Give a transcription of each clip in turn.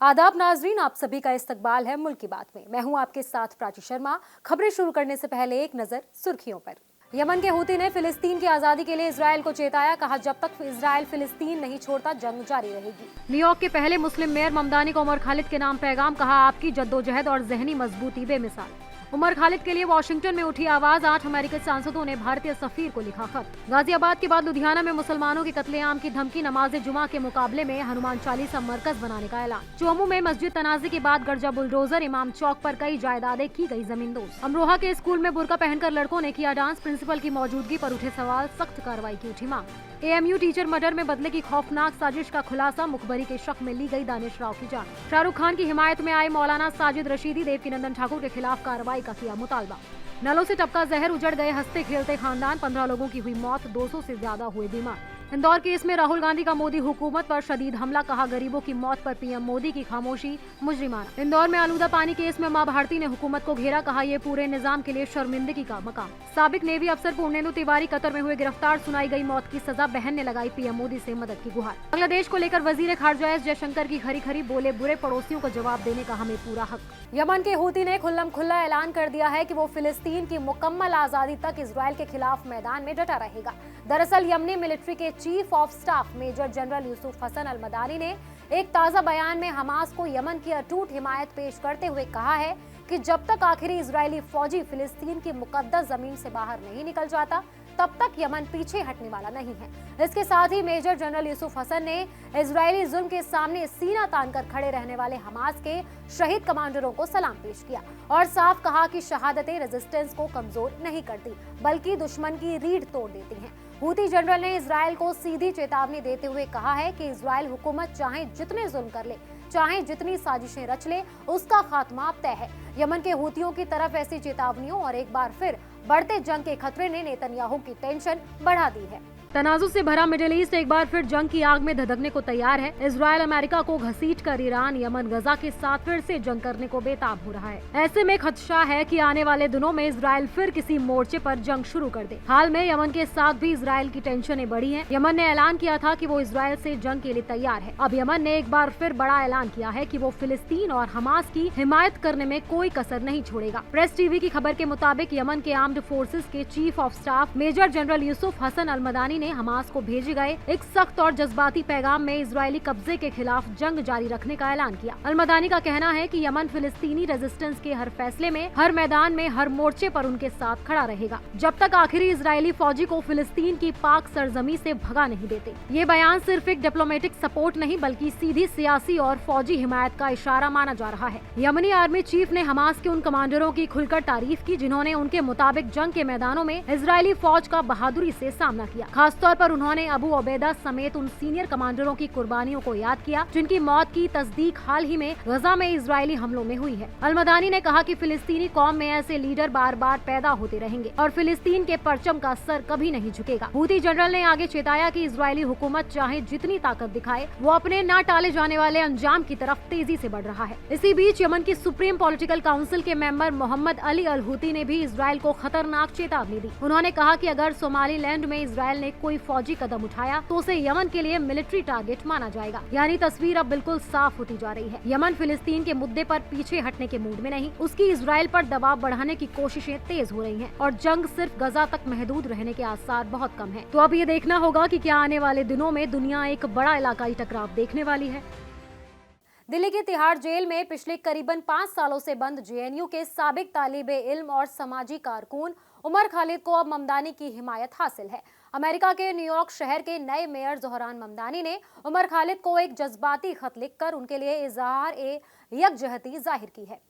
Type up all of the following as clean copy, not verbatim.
आदाब नाजरीन, आप सभी का इस्तकबाल है मुल्क की बात में। मैं हूं आपके साथ प्राची शर्मा। खबरें शुरू करने से पहले एक नजर सुर्खियों पर। यमन के हूती ने फिलिस्तीन की आजादी के लिए इजराइल को चेताया। कहा, जब तक इजराइल फिलिस्तीन नहीं छोड़ता जंग जारी रहेगी। न्यूयॉर्क के पहले मुस्लिम मेयर ममदानी को उमर खालिद के नाम पैगाम। कहा, आपकी जद्दोजहद और जहनी मजबूती बेमिसाल। उमर खालिद के लिए वॉशिंगटन में उठी आवाज। 8 अमेरिकी सांसदों ने भारतीय सफीर को लिखा खत। गाजियाबाद के बाद लुधियाना में मुसलमानों की कत्लेआम की धमकी। नमाज जुमा के मुकाबले में हनुमान चालीसा मरकज बनाने का ऐलान। चोमू में मस्जिद तनाजे के बाद गर्जा बुलडोजर। इमाम चौक पर कई जायदादें की गई जमींदोज। अमरोहा के स्कूल में बुर्का पहनकर लड़कों ने किया डांस। प्रिंसिपल की मौजूदगी पर उठे सवाल, सख्त कार्रवाई की उठी मांग। एएमयू टीचर मर्डर में बदले की खौफनाक साजिश का खुलासा। मुखबरी के शक में ली गई दानिश राव की जान। शाहरुख खान की हिमायत में आए मौलाना साजिद रशीदी देवकीनंदन ठाकुर के खिलाफ कार्रवाई का किया मुतालबा। नलों से टपका जहर, उजड़ गए हंसते खेलते खानदान। 15 लोगों की हुई मौत, 200 से ज्यादा हुए बीमार। इंदौर केस में राहुल गांधी का मोदी हुकूमत पर शदीद हमला। कहा, गरीबों की मौत पर पीएम मोदी की खामोशी मुजरिमाना। इंदौर में आलूदा पानी केस में मां भारती ने हुकूमत को घेरा। कहा, ये पूरे निजाम के लिए शर्मिंदगी का मकाम। साबिक नेवी अफसर पूर्णेंदु तिवारी कतर में हुए गिरफ्तार। सुनाई गई मौत की सजा। बहन ने लगाई पीएम मोदी से मदद की गुहार। बांग्लादेश को लेकर वजीर खारजा एस जयशंकर की खरी खरी बोले, बुरे पड़ोसियों को जवाब देने का हमें पूरा हक। यमन के हूती ने खुल्लम खुल्ला ऐलान कर दिया है कि वो फिलिस्तीन की मुकम्मल आजादी तक इजराइल के खिलाफ मैदान में डटा रहेगा। दरअसल यमनी मिलिट्री के chief of staff major general Yusuf Hassan al Madani ने एक ताजा बयान में हमास को यमन की अटूट हिमायत पेश करते हुए कहा है कि जब तक आखिरी इजरायली फौजी फिलिस्तीन की मुकद्दस जमीन से बाहर नहीं निकल जाता तब तक यमन पीछे हटने वाला नहीं है। इसके साथ ही मेजर जनरल यूसुफ हसन ने इजरायली जुल्म के सामने सीना तानकर खड़े रहने वाले हमास के शहीद कमांडरों को सलाम पेश किया और साफ कहा कि शहादतें रेजिस्टेंस को कमजोर नहीं करती बल्कि दुश्मन की रीढ़ तोड़ देती हैं। हूती जनरल ने इजराइल को सीधी चेतावनी देते हुए कहा है कि इजराइल हुकूमत चाहे जितने जुल्म कर ले, चाहे जितनी साजिशें रच ले, उसका खात्मा तय है। यमन के हूतियों की तरफ ऐसी चेतावनियों और एक बार फिर बढ़ते जंग के खतरे ने नेतन्याहू की टेंशन बढ़ा दी है। तनाजुं से भरा मिडिल ईस्ट एक बार फिर जंग की आग में धधकने को तैयार है। इजराइल अमेरिका को घसीट कर ईरान, यमन, गजा के साथ फिर से जंग करने को बेताब हो रहा है। ऐसे में खदशा है कि आने वाले दिनों में इजराइल फिर किसी मोर्चे पर जंग शुरू कर दे। हाल में यमन के साथ भी इजराइल की टेंशनें बढ़ी हैं। यमन ने ऐलान किया था कि वो इजराइल से जंग के लिए तैयार है। अब यमन ने एक बार फिर बड़ा ऐलान किया है कि वो फिलिस्तीन और हमास की हिमायत करने में कोई कसर नहीं छोड़ेगा। प्रेस टीवी की खबर के मुताबिक यमन के आर्म्ड फोर्सेज के chief of staff major general Yusuf Hassan al Madani ने हमास को भेजे गए एक सख्त और जज्बाती पैगाम में इजरायली कब्जे के खिलाफ जंग जारी रखने का ऐलान किया। अल मदानी का कहना है कि यमन फिलिस्तीनी रेजिस्टेंस के हर फैसले में, हर मैदान में, हर मोर्चे पर उनके साथ खड़ा रहेगा जब तक आखिरी इजरायली फौजी को फिलिस्तीन की पाक सरजमी से भगा नहीं देते। ये बयान सिर्फ एक डिप्लोमेटिक सपोर्ट नहीं बल्कि सीधी सियासी और फौजी हिमायत का इशारा माना जा रहा है। यमनी आर्मी चीफ ने हमास के उन कमांडरों की खुलकर तारीफ की जिन्होंने उनके मुताबिक जंग के मैदानों में इजरायली फौज का बहादुरी से सामना किया। खासतौर पर उन्होंने अबू उबैदा समेत उन सीनियर कमांडरों की कुर्बानियों को याद किया जिनकी मौत की तस्दीक हाल ही में गजा में इजरायली हमलों में हुई है। अल मदानी ने कहा कि फिलिस्तीनी कौम में ऐसे लीडर बार बार पैदा होते रहेंगे और फिलिस्तीन के परचम का सर कभी नहीं झुकेगा। हूती जनरल ने आगे चेताया कि इजरायली हुकूमत चाहे जितनी ताकत दिखाए, वो अपने न टाले जाने वाले अंजाम की तरफ तेजी से बढ़ रहा है। इसी बीच यमन की सुप्रीम पॉलिटिकल काउंसिल के member Mohammad Ali al Houthi ने भी इजराइल को खतरनाक चेतावनी दी। उन्होंने कहा कि अगर सोमालीलैंड में इजराइल ने कोई फौजी कदम उठाया तो उसे यमन के लिए मिलिट्री टारगेट माना जाएगा। यानी तस्वीर अब बिल्कुल साफ होती जा रही है। यमन फिलिस्तीन के मुद्दे पर पीछे हटने के मूड में नहीं, उसकी इजराइल पर दबाव बढ़ाने की कोशिशें तेज हो रही हैं और जंग सिर्फ गजा तक महदूद रहने के आसार बहुत कम हैं। तो अब ये देखना होगा कि क्या आने वाले दिनों में दुनिया एक बड़ा इलाकाई टकराव देखने वाली है। दिल्ली की तिहाड़ जेल में पिछले करीबन 5 सालों से बंद जेएनयू के साबिक तालिबे इल्म और समाजी कारकुन उमर खालिद को अब ममदानी की हिमायत हासिल है। अमेरिका के न्यूयॉर्क शहर के नए मेयर जोहरान ममदानी ने उमर खालिद को एक जज्बाती खत लिखकर उनके लिए इज़हार-ए-यकजहती जाहिर की है।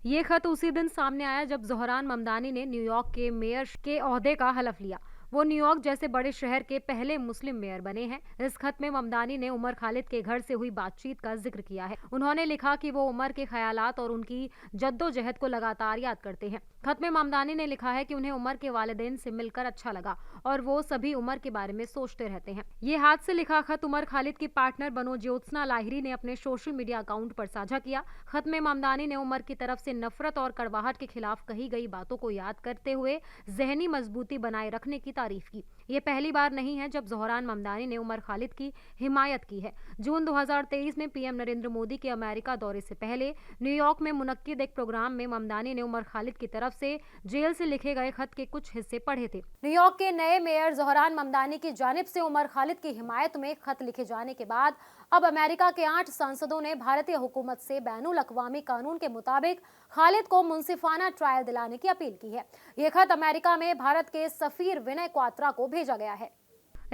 ये खत उसी दिन सामने आया जब जोहरान ममदानी ने न्यूयॉर्क के मेयर के ओहदे का हलफ लिया। वो न्यूयॉर्क जैसे बड़े शहर के पहले मुस्लिम मेयर बने हैं। इस खत में ममदानी ने उमर खालिद के घर से हुई बातचीत का जिक्र किया है। उन्होंने लिखा कि वो उमर के ख्यालात और उनकी जद्दोजहद को लगातार याद करते हैं। खत में ममदानी ने लिखा है कि उन्हें उमर के वालिदैन से मिलकर अच्छा लगा और वो सभी उमर के बारे में सोचते रहते हैं। ये हाथ से लिखा खत उमर खालिद की पार्टनर बनो ज्योत्सना लाहिरी ने अपने सोशल मीडिया अकाउंट पर साझा किया। खत में ममदानी ने उमर की तरफ से नफरत और कड़वाहट के खिलाफ कही गई बातों को याद करते हुए जहनी मजबूती बनाए रखने की तारीफ की। ये पहली बार नहीं है जब ज़ोहरान ममदानी ने उमर खालिद की हिमायत की है। जून 2023 में पीएम नरेंद्र मोदी के अमेरिका दौरे से पहले न्यूयॉर्क में मुनक्किद एक प्रोग्राम में ममदानी ने उमर खालिद की तरफ से जेल से लिखे गए खत के कुछ हिस्से पढ़े थे। न्यूयॉर्क के नए मेयर ज़ोहरान ममदानी की जानिब से उमर खालिद की हिमायत में खत लिखे जाने के बाद अब अमेरिका के 8 सांसदों ने भारतीय हुकूमत से बैनुल अक़वामी कानून के मुताबिक खालिद को मुंसिफाना ट्रायल दिलाने की अपील की है। ये खत अमेरिका में भारत के सफीर विनय क्वात्रा को भेजा गया है।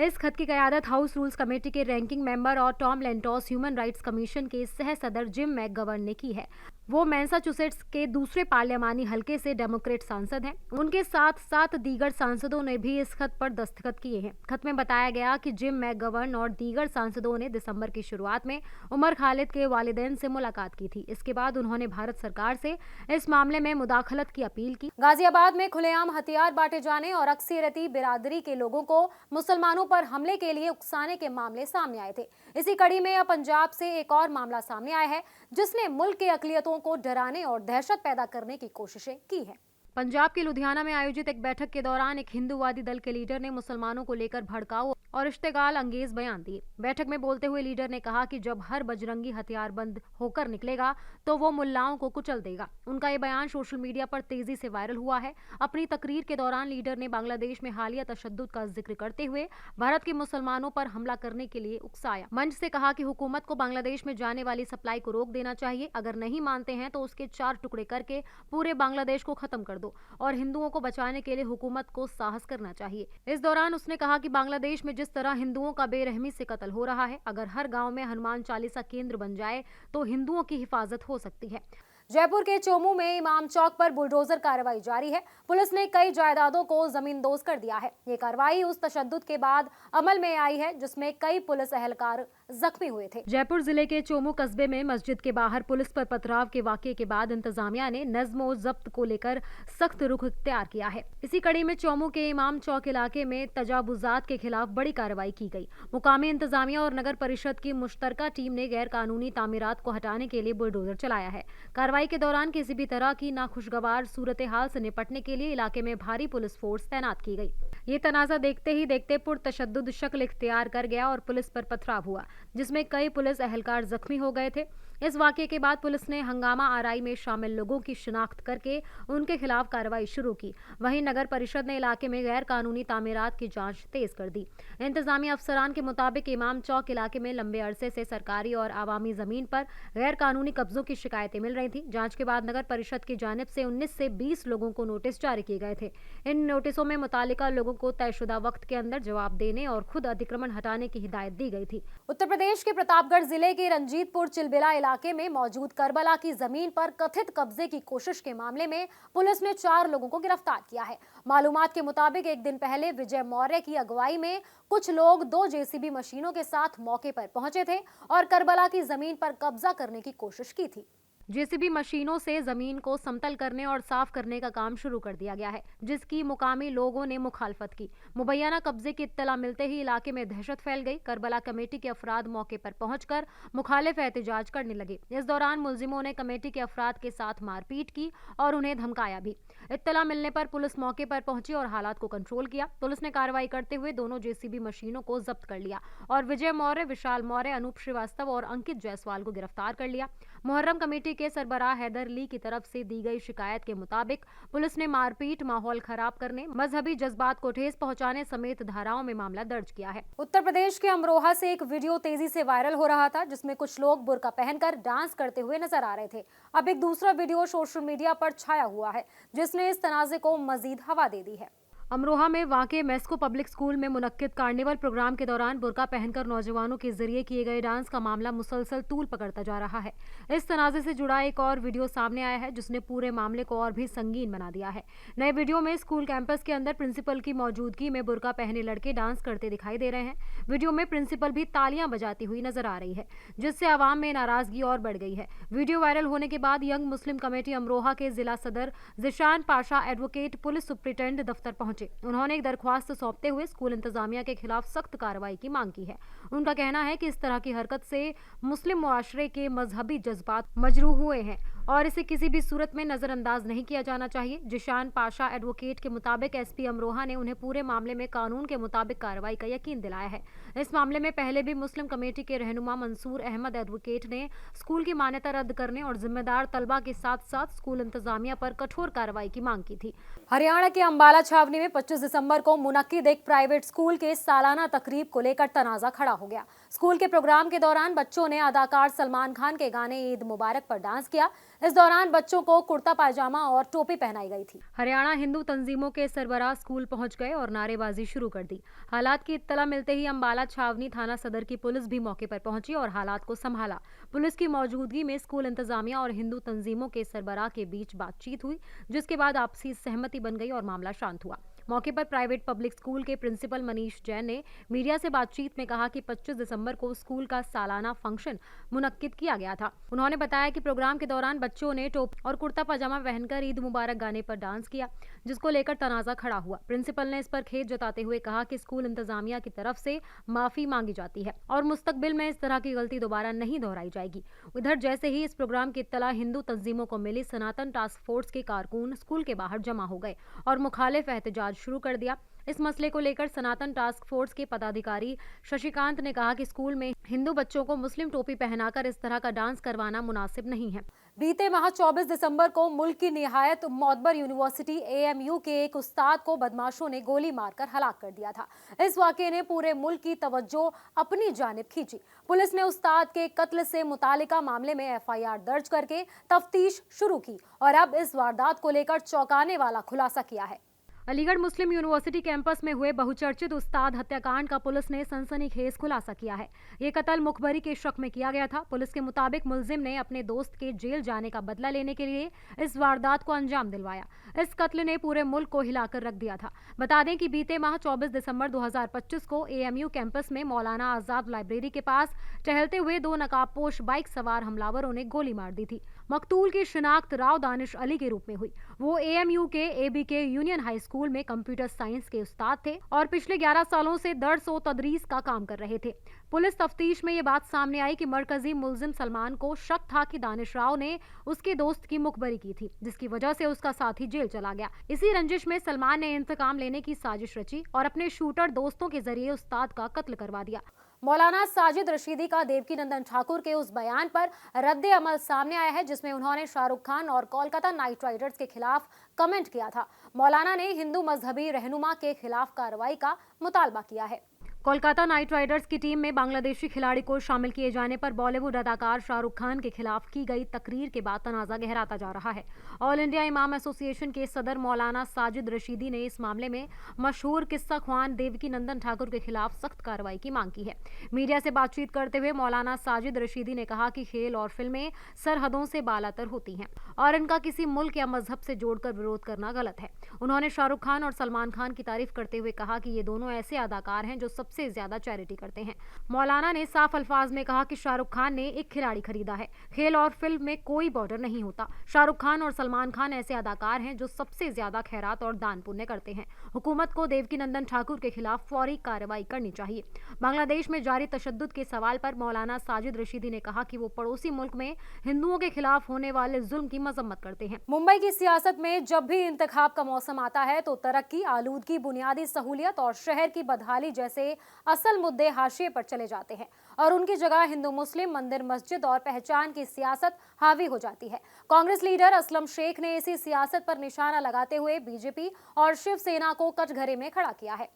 इस खत की क़यादत हाउस रूल्स कमेटी के रैंकिंग मेंबर और टॉम लेंटोस ह्यूमन राइट्स कमीशन के सह सदर जिम मैकगवर्न ने की है। वो मैसाचुसेट्स के दूसरे पार्लियामानी हलके से डेमोक्रेट सांसद हैं। उनके साथ 7 दीगर सांसदों ने भी इस खत पर दस्तखत किए हैं। खत में बताया गया कि जिम मैकगवर्न और दीगर सांसदों ने दिसंबर की शुरुआत में उमर खालिद के वालिदैन से मुलाकात की थी। इसके बाद उन्होंने भारत सरकार से इस मामले में मुदाखलत की अपील की। गाजियाबाद में खुलेआम हथियार बांटे जाने और अक्सरियती बिरादरी के लोगों को मुसलमानों पर हमले के लिए उकसाने के मामले सामने आए थे। इसी कड़ी में अब पंजाब से एक और मामला सामने आया है जिसने मुल्क की अक़लियतों को डराने और दहशत पैदा करने की कोशिशें की है। पंजाब के लुधियाना में आयोजित एक बैठक के दौरान एक हिंदूवादी दल के लीडर ने मुसलमानों को लेकर भड़काऊ और इश्तिगाल अंगेज बयान दिए। बैठक में बोलते हुए लीडर ने कहा कि जब हर बजरंगी हथियारबंद होकर निकलेगा तो वो मुल्लाओं को कुचल देगा। उनका ये बयान सोशल मीडिया पर तेजी से वायरल हुआ है। अपनी तकरीर के दौरान लीडर ने बांग्लादेश में हालिया तशद्दुद का जिक्र करते हुए भारत के मुसलमानों पर हमला करने के लिए उकसाया। मंच से कहा कि हुकूमत को बांग्लादेश में जाने वाली सप्लाई को रोक देना चाहिए। अगर नहीं मानते हैं तो उसके 4 टुकड़े करके पूरे बांग्लादेश को खत्म कर दो और हिंदुओं को बचाने के लिए हुकूमत को साहस करना चाहिए। इस दौरान उसने कहा कि बांग्लादेश में जिस तरह हिंदुओं का बेरहमी से कत्ल हो रहा है, अगर हर गांव में हनुमान चालीसा केंद्र बन जाए तो हिंदुओं की हिफाजत हो सकती है। जयपुर के चोमू में इमाम चौक पर बुलडोजर कार्रवाई जारी है। पुलिस ने कई जायदादों को जमींदोज कर दिया है। ये कार्रवाई उस तशद्दुद के बाद अमल में आई है जिसमें कई पुलिस एहलकार जख्मी हुए थे। जयपुर जिले के चोमू कस्बे में मस्जिद के बाहर पुलिस पर पथराव के वाकये के बाद इंतजामिया ने नज्म और जब्त को लेकर सख्त रुख इख्तियार किया है। इसी कड़ी में चोमू के इमाम चौक इलाके में तजावुजात के खिलाफ बड़ी कार्रवाई की गई। मुकामी इंतजामिया और नगर परिषद की मुश्तरका टीम ने गैर कानूनी तामीरात को हटाने के लिए बुलडोजर चलाया है। कार्रवाई के दौरान किसी भी तरह की नाखुशगवार सूरत हाल से निपटने के लिए इलाके में भारी पुलिस फोर्स तैनात की गई। ये तनाज़ा देखते ही देखते पुरतशद्दुद शक्ल इख्तियार कर गया और पुलिस पर पथराव हुआ जिसमें कई पुलिस एहलकार जख्मी हो गए थे। इस वाकये के बाद पुलिस ने हंगामा आराई में शामिल लोगों की शिनाख्त करके उनके खिलाफ कार्रवाई शुरू की। वहीं नगर परिषद ने इलाके में गैर कानूनी तामीरात की जांच तेज कर दी। इंतजामी अफसरान के मुताबिक इमाम चौक इलाके में लंबे अरसे से सरकारी और आवामी जमीन पर गैर कानूनी कब्जों की शिकायतें मिल रही थी। जांच के बाद नगर परिषद की जानिब से 19 से 20 लोगों को नोटिस जारी किए गए थे। इन नोटिसों में मुतालिका लोगों को तयशुदा वक्त के अंदर जवाब देने और खुद अतिक्रमण हटाने की हिदायत दी गई थी। उत्तर प्रदेश के प्रतापगढ़ जिले के रंजीतपुर चिलबिला इलाके में मौजूद करबला की जमीन पर कथित कब्जे की कोशिश के मामले में पुलिस ने 4 लोगों को गिरफ्तार किया है। मालूमात के मुताबिक एक दिन पहले विजय मौर्य की अगुवाई में कुछ लोग 2 जेसीबी मशीनों के साथ मौके पर पहुंचे थे और करबला की जमीन पर कब्जा करने की कोशिश की थी। जेसीबी मशीनों से जमीन को समतल करने और साफ करने का काम शुरू कर दिया गया है जिसकी मुकामी लोगों ने मुखालफत की। मुबैना कब्जे की इत्तला मिलते ही इलाके में दहशत फैल गई। करबला कमेटी के अफराद मौके पर पहुंचकर मुखालिफ एहतजाज करने लगे। इस दौरान मुलजिमों ने कमेटी के अफराद के साथ मारपीट की और उन्हें धमकाया भी। इत्तला मिलने पर पुलिस मौके पर पहुंची और हालात को कंट्रोल किया। पुलिस ने कार्रवाई करते हुए दोनों जेसीबी मशीनों को जब्त कर लिया और विजय मौर्य, विशाल मौर्य, अनूप श्रीवास्तव और अंकित जायसवाल को गिरफ्तार कर लिया। मुहर्रम कमेटी के सरबराह हैदर ली की तरफ से दी गई शिकायत के मुताबिक पुलिस ने मारपीट, माहौल खराब करने, मजहबी जज्बात को ठेस पहुंचाने समेत धाराओं में मामला दर्ज किया है। उत्तर प्रदेश के अमरोहा से एक वीडियो तेजी से वायरल हो रहा था जिसमें कुछ लोग बुर्का पहनकर डांस करते हुए नजर आ रहे थे। अब एक दूसरा वीडियो सोशल मीडिया पर छाया हुआ है जिसने इस तनाज़े को मजीद हवा दे दी है। अमरोहा में वाक़े मेस्को पब्लिक स्कूल में मुनक्किद कार्निवल प्रोग्राम के दौरान बुर्का पहनकर नौजवानों के जरिए किए गए डांस का मामला मुसलसल तूल पकड़ता जा रहा है। इस तनाज़े से जुड़ा एक और वीडियो सामने आया है जिसने पूरे मामले को और भी संगीन बना दिया है। नए वीडियो में स्कूल कैंपस के अंदर प्रिंसिपल की मौजूदगी में बुर्का पहने लड़के डांस करते दिखाई दे रहे हैं। वीडियो में प्रिंसिपल भी तालियां बजाती हुई नजर आ रही है जिससे आवाम में नाराजगी और बढ़ गई है। वीडियो वायरल होने के बाद यंग मुस्लिम कमेटी अमरोहा के जिला सदर Zishan Pasha advocate police superintendent दफ्तर पहुंचे। उन्होंने एक दरख्वास्त सौंपते हुए स्कूल इंतजामिया के खिलाफ सख्त कार्रवाई की मांग की है। उनका कहना है कि इस तरह की हरकत से मुस्लिम मुआशरे के मजहबी जज्बात मजरूह हुए हैं और इसे किसी भी सूरत में नजरअंदाज नहीं किया जाना चाहिए। जिशान पाशा एडवोकेट के मुताबिक एसपी अमरोहा ने उन्हें पूरे मामले में कानून के मुताबिक कार्रवाई का यकीन दिलाया है। इस मामले में पहले भी मुस्लिम कमेटी के रहनुमा मंसूर अहमद एडवोकेट ने स्कूल की मान्यता रद्द करने और जिम्मेदार तलबा के साथ साथ स्कूल इंतजामिया पर कठोर कार्रवाई की मांग की थी। हरियाणा के अंबाला छावनी में 25 दिसंबर को मुनक्किद एक प्राइवेट स्कूल के सालाना तकरीब को लेकर तनाजा खड़ा हो गया। स्कूल के प्रोग्राम के दौरान बच्चों ने अदाकार सलमान खान के गाने ईद मुबारक पर डांस किया। इस दौरान बच्चों को कुर्ता पायजामा और टोपी पहनाई गई थी। हरियाणा हिंदू तंजीमों के सरबराह स्कूल पहुंच गए और नारेबाजी शुरू कर दी। हालात की इत्तला मिलते ही अंबाला छावनी थाना सदर की पुलिस भी मौके पर पहुंची और हालात को संभाला। पुलिस की मौजूदगी में स्कूल इंतजामिया और हिंदू तंजीमों के सरबराह के बीच बातचीत हुई, जिसके बाद आपसी सहमति बन गई और मामला शांत हुआ। मौके पर प्राइवेट पब्लिक स्कूल के प्रिंसिपल मनीष जैन ने मीडिया से बातचीत में कहा कि 25 दिसंबर को स्कूल का सालाना फंक्शन मुनक्किद किया गया था। उन्होंने बताया कि प्रोग्राम के दौरान बच्चों ने टोपी और कुर्ता पजामा पहनकर ईद मुबारक गाने पर डांस किया, जिसको लेकर तनाजा खड़ा हुआ। प्रिंसिपल ने इस पर खेद जताते हुए कहा कि स्कूल इंतजामिया की तरफ से माफी मांगी जाती है और मुस्तकबिल में इस तरह की गलती दोबारा नहीं दोहराई जाएगी। उधर जैसे ही इस प्रोग्राम की इत्तला हिंदू तंजीमों को मिली, सनातन टास्क फोर्स के कारकुन स्कूल के बाहर जमा हो गए और मुखालिफ एहतजाज शुरू कर दिया। इस मसले को लेकर सनातन टास्क फोर्स के पदाधिकारी शशिकांत ने कहा कि स्कूल में हिंदू बच्चों को मुस्लिम टोपी पहनाकर इस तरह का डांस करवाना मुनासिब नहीं है। बीते माह 24 दिसंबर को मुल्क की निहायत मोतबर यूनिवर्सिटी AMU के एक उस्ताद को बदमाशों ने गोली मारकर हलाक कर दिया था। इस वाकये ने पूरे मुल्क की तवज्जो अपनी जानिब खींची। पुलिस ने उस्ताद के कत्ल से मुतालिका मामले में FIR दर्ज करके तफ्तीश शुरू की और अब इस वारदात को लेकर चौंकाने वाला खुलासा किया है। अलीगढ़ मुस्लिम यूनिवर्सिटी कैंपस में हुए बहुचर्चित उस्ताद हत्याकांड का पुलिस ने सनसनीखेज खुलासा किया है। ये कत्ल मुखबरी के शक में किया गया था। पुलिस के मुताबिक मुलजिम ने अपने दोस्त के जेल जाने का बदला लेने के लिए इस वारदात को अंजाम दिलवाया। इस कत्ल ने पूरे मुल्क को हिलाकर रख दिया था। बता दें कि बीते माह 24 दिसंबर 2025 को AMU कैंपस में मौलाना आजाद लाइब्रेरी के पास टहलते हुए 2 नकाबपोश बाइक सवार हमलावरों ने गोली मार दी थी। मकतूल की शिनाख्त राव दानिश अली के रूप में हुई। वो AMU के ABK यूनियन हाई स्कूल में कंप्यूटर साइंस के उस्ताद थे और पिछले 11 सालों से दर्स व तदरीस का काम कर रहे थे। पुलिस तफ्तीश में ये बात सामने आई कि मरकजी मुलजिम सलमान को शक था कि दानिश राव ने उसके दोस्त की मुखबरी की थी, जिसकी वजह से उसका साथी जेल चला गया। इसी रंजिश में सलमान ने इंतकाम लेने की साजिश रची और अपने शूटर दोस्तों के जरिए उस्ताद का कत्ल करवा दिया। मौलाना साजिद रशीदी का देवकीनंदन ठाकुर के उस बयान पर रद्द अमल सामने आया है जिसमें उन्होंने शाहरुख खान और कोलकाता नाइट राइडर्स के खिलाफ कमेंट किया था। मौलाना ने हिंदू मजहबी रहनुमा के खिलाफ कार्रवाई का मुतालबा किया है। कोलकाता नाइट राइडर्स की टीम में बांग्लादेशी खिलाड़ी को शामिल किए जाने पर बॉलीवुड अदाकार शाहरुख खान के खिलाफ की गई तकरीर के बाद तनाजा गहराता जा रहा है। ऑल इंडिया इमाम एसोसिएशन के सदर मौलाना साजिद रशीदी ने इस मामले में मशहूर किस्सा ख्वान देवकीनंदन ठाकुर के खिलाफ सख्त कार्रवाई की मांग की है। मीडिया से बातचीत करते हुए मौलाना साजिद रशीदी ने कहा कि खेल और फिल्में सरहदों से बालातर होती हैं और इनका किसी मुल्क या मजहब से जोड़कर विरोध करना गलत है। उन्होंने शाहरुख खान और सलमान खान की तारीफ करते हुए कहा कि ये दोनों ऐसे अदाकार हैं जो सबसे ज्यादा चैरिटी करते हैं। मौलाना ने साफ अल्फाज में कहा कि शाहरुख खान ने एक खिलाड़ी खरीदा है। खेल और फिल्म में कोई बॉर्डर नहीं होता। शाहरुख खान और सलमान खान ऐसे अदाकार हैं जो सबसे ज्यादा खैरात और दान पुण्य करते हैं। हुकूमत को देवकीनंदन ठाकुर के खिलाफ फौरी कार्रवाई करनी चाहिए। बांग्लादेश में जारी तशद्दुद के सवाल पर मौलाना साजिद रशीदी ने कहा कि वो पड़ोसी मुल्क में हिंदुओं के खिलाफ होने वाले जुल्म की मजम्मत करते हैं। मुंबई की सियासत में जब भी इंतखाब का मौसम आता है तो तरक्की, आलूदगी, बुनियादी सहूलियत और शहर की बदहाली जैसे असल मुद्दे हाशिए पर चले जाते हैं और उनकी जगह हिंदू मुस्लिम, मंदिर मस्जिद और पहचान की सियासत हावी हो जाती है। कांग्रेस लीडर असलम शेख ने इसी सियासत पर निशाना लगाते हुए बीजेपी और शिवसेना को कटघरे में खड़ा किया है।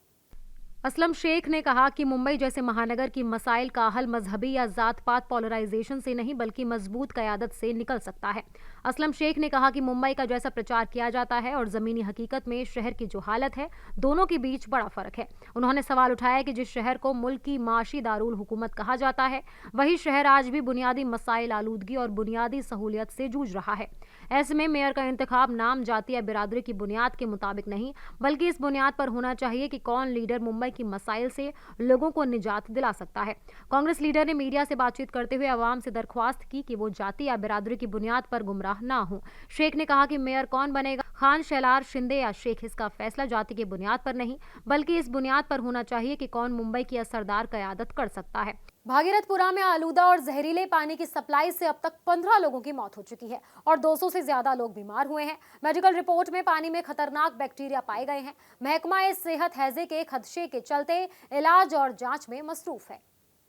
असलम शेख ने कहा कि मुंबई जैसे महानगर की मसाइल का हल मजहबी या जात पात पोलराइजेशन से नहीं बल्कि मजबूत क़यादत से निकल सकता है। असलम शेख ने कहा कि मुंबई का जैसा प्रचार किया जाता है और ज़मीनी हकीकत में शहर की जो हालत है, दोनों के बीच बड़ा फ़र्क है। उन्होंने सवाल उठाया कि जिस शहर को मुल्क की माशी दारुल हुकूमत कहा जाता है, वही शहर आज भी बुनियादी मसाइल, आलूदगी और बुनियादी सहूलियत से जूझ रहा है। ऐसे में मेयर का इंतखाब नाम, जाति या बिरादरी की बुनियाद के मुताबिक नहीं बल्कि इस बुनियाद पर होना चाहिए कि कौन लीडर मुंबई की मसाइल से लोगों को निजात दिला सकता है। कांग्रेस लीडर ने मीडिया से बातचीत करते हुए अवाम से दरख्वास्त की कि वो जाति या बिरादरी की बुनियाद पर गुमराह ना हो। शेख ने कहा कि मेयर कौन बनेगा, खान, शैलार, शिंदे या शेख, इसका फैसला जाति की बुनियाद पर नहीं बल्कि इस बुनियाद पर होना चाहिए कि कौन मुंबई की असरदार क़यादत कर सकता है। भागीरथपुरा में आलूदा और जहरीले पानी की सप्लाई से अब तक 15 लोगों की मौत हो चुकी है और 200 से ज्यादा लोग बीमार हुए हैं। मेडिकल रिपोर्ट में पानी में खतरनाक बैक्टीरिया पाए गए हैं। महकमा सेहत हैजे के खदशे के चलते इलाज और जांच में मसरूफ है।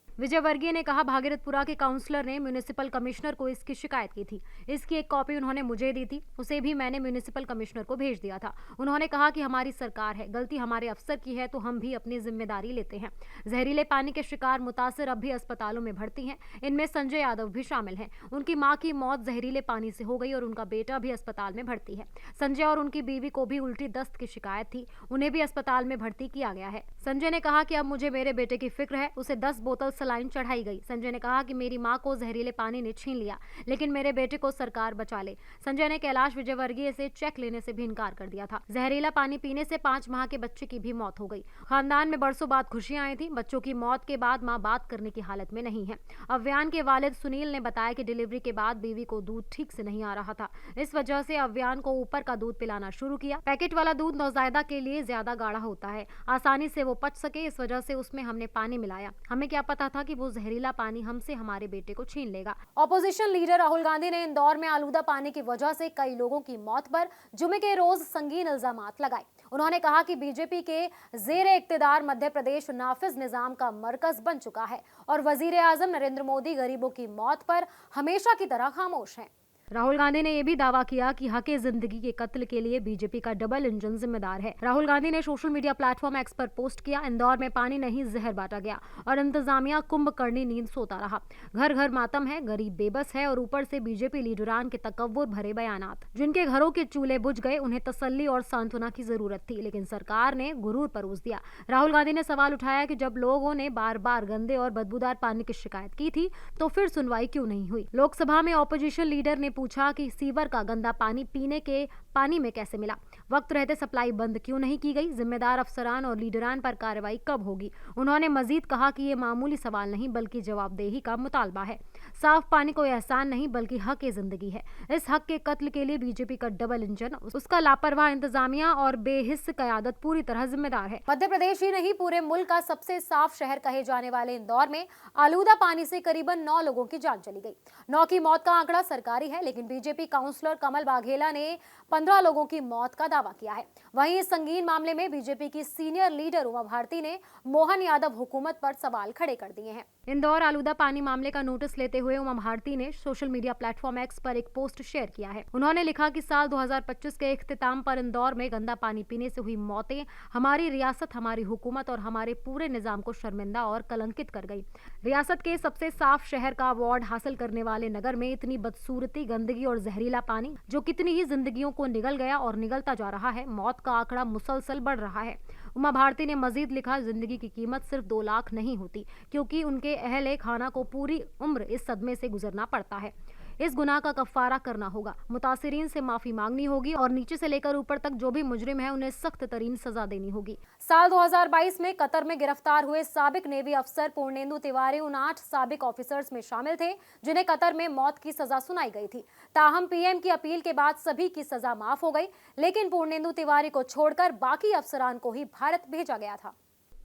विजय वर्गीय ने कहा, भागीरथपुरा के काउंसलर ने म्युनिसिपल कमिश्नर को इसकी शिकायत की थी। इसकी एक कॉपी उन्होंने मुझे दी थी, उसे भी मैंने म्युनिसिपल कमिश्नर को भेज दिया था। उन्होंने कहा कि हमारी सरकार है, गलती हमारे अफसर की है तो हम भी अपनी जिम्मेदारी लेते हैं। जहरीले पानी के शिकार मुतासिर अब भी अस्पतालों में भर्ती हैं। इनमें संजय यादव भी शामिल हैं। उनकी मां की मौत जहरीले पानी से हो गई और उनका बेटा भी अस्पताल में भर्ती है। संजय और उनकी बीवी को भी उल्टी दस्त की शिकायत थी, उन्हें भी अस्पताल में भर्ती किया गया है। संजय ने कहा कि अब मुझे मेरे बेटे की फिक्र है, उसे 10 बोतल सलाइन चढ़ाई गई। संजय ने कहा कि मेरी मां को जहरीले पानी ने छीन लिया, लेकिन मेरे बेटे को सरकार बचा ले। संजय ने कैलाश विजयवर्गीय से चेक लेने से भी इनकार कर दिया था। जहरीला पानी पीने से 5 माह के बच्चे की भी मौत हो गई। खानदान में बरसों बाद खुशियां आई थी। बच्चों की मौत के बाद मां बात करने की हालत में नहीं है। अव्यान के वालिद सुनील ने बताया कि डिलीवरी के बाद बीवी को दूध ठीक से नहीं आ रहा था। इस वजह से अव्यान को ऊपर का दूध पिलाना शुरू किया। पैकेट वाला दूध नौजायदा के लिए ज्यादा गाढ़ा होता है, आसानी से वो पच सके, इस वजह से उसमें हमने पानी मिलाया। हमें क्या पता था कि वो जहरीला पानी हमसे हमारे बेटे को छीन लेगा। ऑपोजिशन लीडर राहुल गांधी ने इंदौर में आलूदा पानी की वजह से कई लोगों की मौत पर जुमे के रोज संगीन इल्जामात लगाए। उन्होंने कहा कि बीजेपी के जेर इक्तिदार मध्य प्रदेश नाफिज निजाम का मरकज बन चुका है और वजीर आजम नरेंद्र मोदी गरीबों की मौत पर हमेशा की तरह खामोश हैं। राहुल गांधी ने यह भी दावा किया कि हक जिंदगी के कत्ल के लिए बीजेपी का डबल इंजन जिम्मेदार है। राहुल गांधी ने सोशल मीडिया प्लेटफॉर्म एक्स पर पोस्ट किया, इंदौर में पानी नहीं जहर बांटा गया और इंतजामिया कुंभकर्णी नींद सोता रहा। घर घर मातम है, गरीब बेबस है और ऊपर से बीजेपी लीडरान के तकव्वुर भरे बयानात। जिनके घरों के चूल्हे बुझ गए उन्हें तसल्ली और सांत्वना की जरूरत थी, लेकिन सरकार ने गुरूर परोस दिया। राहुल गांधी ने सवाल उठाया कि जब लोगों ने बार बार गंदे और बदबूदार पानी की शिकायत की थी तो फिर सुनवाई क्यों नहीं हुई। लोकसभा में ऑपोजिशन लीडर ने पूछा कि सीवर का गंदा पानी पीने के पानी में कैसे मिला, वक्त रहते सप्लाई बंद क्यों नहीं की गई, जिम्मेदार अफसरान और लीडरान पर कार्रवाई कब होगी। उन्होंने मजीद कहा कि ये मामूली सवाल नहीं बल्कि जवाबदेही का मुतालबा है। साफ पानी कोई एहसान नहीं बल्कि हक जिंदगी है। इस हक के कत्ल के लिए बीजेपी का डबल इंजन, उसका लापरवाह इंतजामिया और बेहिस कयादत पूरी तरह जिम्मेदार है। मध्य प्रदेश ही नहीं पूरे मुल्क का सबसे साफ शहर कहे जाने वाले इंदौर में आलूदा पानी से करीबन 9 लोगों की जान चली गई। 9 की मौत का आंकड़ा सरकारी है, लेकिन बीजेपी काउंसलर कमल बाघेला ने 15 लोगों की मौत का दावा किया है। वहीं इस संगीन मामले में बीजेपी की सीनियर लीडर उमा भारती ने मोहन यादव हुकूमत पर सवाल खड़े कर दिए हैं। इंदौर आलूदा पानी मामले का नोटिस लेते हुए उमा भारती ने सोशल मीडिया प्लेटफॉर्म एक्स पर एक पोस्ट शेयर किया है। उन्होंने लिखा कि साल 2025 के इख्तिताम पर इंदौर में गंदा पानी पीने से हुई मौतें हमारी रियासत, हमारी हुकूमत और हमारे पूरे निजाम को शर्मिंदा और कलंकित कर गई। रियासत के सबसे साफ शहर का अवार्ड हासिल करने वाले नगर में इतनी बदसूरती, गंदगी और जहरीला पानी जो कितनी ही जिंदगियों को निगल गया और निगलता जा रहा है। मौत का आंकड़ा मुसलसल बढ़ रहा है। उमा भारती ने मजीद लिखा, जिंदगी की कीमत सिर्फ 2 लाख नहीं होती, क्योंकि उनके अहले खाना को पूरी उम्र इस सदमे से गुजरना पड़ता है। इस गुनाह का कफ्फारा करना होगा, मुतासिरीन से माफी मांगनी होगी और नीचे से लेकर ऊपर तक जो भी मुजरिम है उन्हें सख्त तरीन सजा देनी होगी। साल 2022 में कतर में गिरफ्तार हुए साबिक नेवी अफसर पूर्णेंदु तिवारी उन 8 साबिक ऑफिसर्स में शामिल थे जिन्हें कतर में मौत की सजा सुनाई गई थी। ताहम पीएम की अपील के बाद सभी की सजा माफ हो गई, लेकिन पूर्णेंदु तिवारी को छोड़कर बाकी अफसरान को ही भारत भेजा गया था।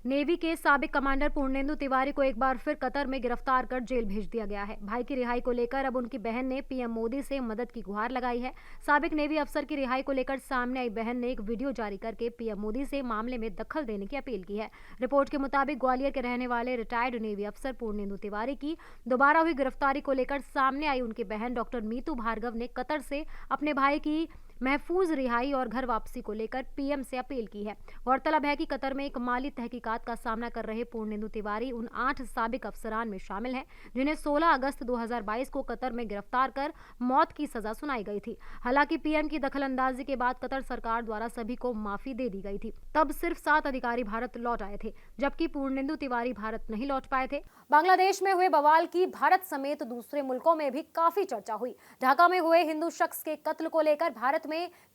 नेवी के साबिक कमांडर पूर्णेंदु तिवारी को एक बार फिर कतर में गिरफ्तार कर जेल भेज दिया गया है। भाई की रिहाई को लेकर अब उनकी बहन ने पीएम मोदी से मदद की गुहार लगाई है। साबिक नेवी अफसर की रिहाई को लेकर सामने आई बहन ने एक वीडियो जारी करके पीएम मोदी से मामले में दखल देने की अपील की है। रिपोर्ट के मुताबिक ग्वालियर के रहने वाले रिटायर्ड नेवी अफसर पूर्णेंदु तिवारी की दोबारा हुई गिरफ्तारी को लेकर सामने आई उनकी बहन डॉक्टर मीतू भार्गव ने कतर से अपने भाई की महफूज रिहाई और घर वापसी को लेकर पीएम से अपील की है। गौरतलब है कि कतर में एक माली तहकीकात का सामना कर रहे पूर्णेंदु तिवारी उन 8 साबिक अफसरान में शामिल हैं जिन्हें 16 अगस्त 2022 को कतर में गिरफ्तार कर मौत की सजा सुनाई गई थी। हालांकि पीएम की दखलंदाजी के बाद कतर सरकार द्वारा सभी को माफी दे दी गई थी। तब सिर्फ 7 अधिकारी भारत लौट आए थे, जबकि पूर्णेंदु तिवारी भारत नहीं लौट पाए थे। बांग्लादेश में हुए बवाल की भारत समेत दूसरे मुल्कों में भी काफी चर्चा हुई। ढाका में हुए हिंदू शख्स के कत्ल को लेकर भारत में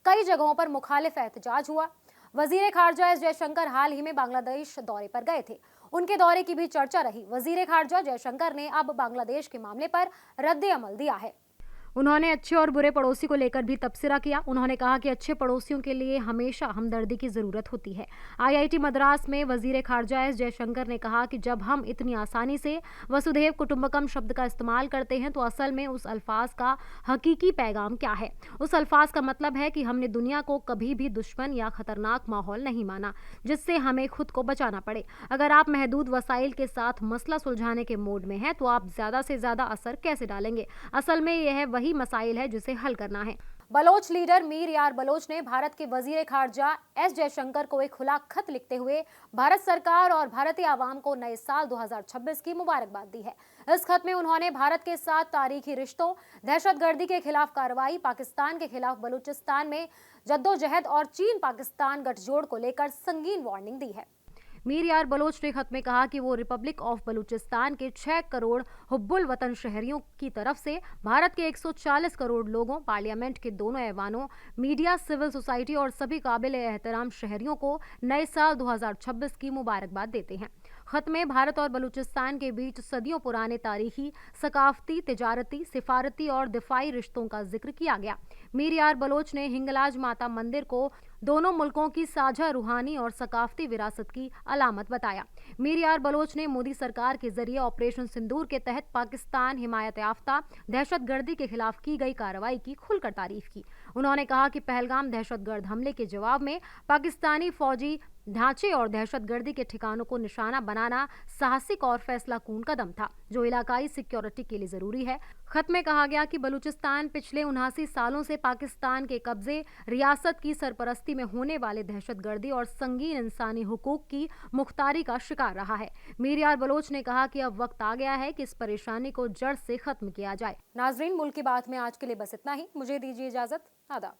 कई जगहों पर मुखालिफ एहतजाज हुआ। वजीर खारजा एस जयशंकर हाल ही में बांग्लादेश दौरे पर गए थे, उनके दौरे की भी चर्चा रही। वजीर खारजा जयशंकर ने अब बांग्लादेश के मामले पर रद्द अमल दिया है। उन्होंने अच्छे और बुरे पड़ोसी को लेकर भी तबसरा किया। उन्होंने कहा कि अच्छे पड़ोसियों के लिए हमेशा हमदर्दी की जरूरत होती है। आईआईटी मद्रास में वजीर खारजा एस जयशंकर ने कहा कि जब हम इतनी आसानी से वसुधैव कुटुंबकम शब्द का इस्तेमाल करते हैं तो असल में उस अल्फाज का हकीकी पैगाम क्या है। उस अल्फाज का मतलब है कि हमने दुनिया को कभी भी दुश्मन या खतरनाक माहौल नहीं माना जिससे हमें खुद को बचाना पड़े। अगर आप महदूद वसाइल के साथ मसला सुलझाने के मोड में हैं तो आप ज्यादा से ज्यादा असर कैसे डालेंगे। असल में यह वही मसाइल है जिसे हल करना है। बलोच लीडर मीर यार बलोच ने भारत के वजीर खारजा एस जयशंकर को एक खुला खत लिखते हुए भारत सरकार और भारतीय आवाम को नए साल 2026 की मुबारकबाद दी है। इस खत में उन्होंने भारत के साथ तारीखी रिश्तों, दहशतगर्दी के खिलाफ कार्रवाई, पाकिस्तान के खिलाफ बलूचिस्तान में जद्दोजहद और चीन पाकिस्तान गठजोड़ को लेकर संगीन वार्निंग दी है। मीर यार बलोच ने खत में कहा कि वो रिपब्लिक ऑफ बलूचिस्तान के 6 करोड़ हुब्बुल वतन शहरियों की तरफ से भारत के 140 करोड़ लोगों, पार्लियामेंट के दोनों ऐवानों, मीडिया, सिविल सोसाइटी और सभी काबिल एहतराम शहरियों को नए साल 2026 की मुबारकबाद देते हैं। खत में भारत और बलूचिस्तान के बीच सदियों पुराने तारीखी, सकाफती, तिजारती, सिफारती और दिफाई रिश्तों का जिक्र किया गया। मीर यार बलोच ने हिंगलाज माता मंदिर को दोनों मुल्कों की साझा रूहानी और सकाफती विरासत की अलामत बताया। मीर यार बलोच ने मोदी सरकार के जरिए ऑपरेशन सिंदूर के तहत पाकिस्तान हिमायत याफ्ता दहशतगर्दी के खिलाफ की गई कार्रवाई की खुलकर तारीफ की। उन्होंने कहा कि पहलगाम दहशतगर्द हमले के जवाब में पाकिस्तानी फौजी ढांचे और दहशतगर्दी के ठिकानों को निशाना बनाना साहसिक और फैसलाकुन कदम था जो इलाकाई सिक्योरिटी के लिए जरूरी है। खत में कहा गया कि बलूचिस्तान पिछले 79 सालों से पाकिस्तान के कब्जे, रियासत की सरपरस्ती में होने वाले दहशतगर्दी और संगीन इंसानी हुकूक की मुख्तारी का शिकार रहा है। मीर यार बलोच ने कहा कि अब वक्त आ गया है कि इस परेशानी को जड़ से खत्म किया जाए। नाजरीन, मुल्क की बात में आज के लिए बस इतना ही। मुझे दीजिए इजाजत। आदाब।